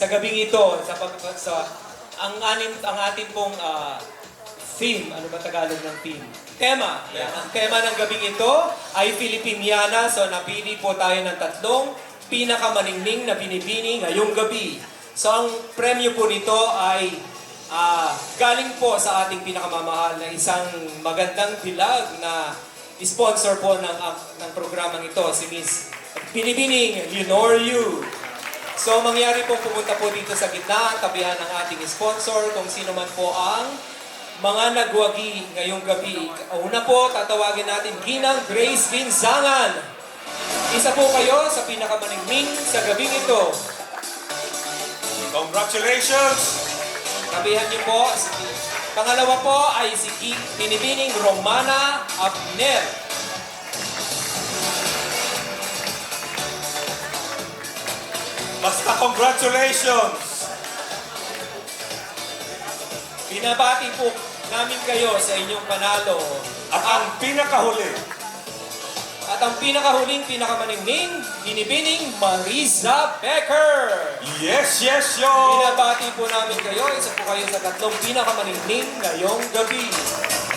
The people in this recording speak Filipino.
Sa gabing ito, ang ating pong theme, ano ba Tagalog ng theme? Tema. Yan. Ang tema ng gabing ito ay Filipiniana. So napili po tayo ng tatlong pinakamaningning na binibini ngayong gabi. So ang premyo po nito ay galing po sa ating pinakamamahal na isang magandang dilag na sponsor po ng programang ito, si Miss Binibining Leonorio. So, mangyari po pumunta po dito sa gitna, tabihan ng ating sponsor, kung sino man po ang mga nagwagi ngayong gabi. Una po, tatawagin natin Ginang Grace Binsangan. Isa po kayo sa pinakamaningning sa gabing ito. Congratulations! Tabihan niyo po. Pangalawa po ay si Binibining Romana Abner. Basta congratulations! Binabati po namin kayo sa inyong panalo. At ang pinakahuli, At ang pinakahuling pinakamaningning, Binibining Marisa Becker. yes, yo! Binabati po namin kayo. Isa po kayo sa tatlong pinakamaningning ngayong gabi.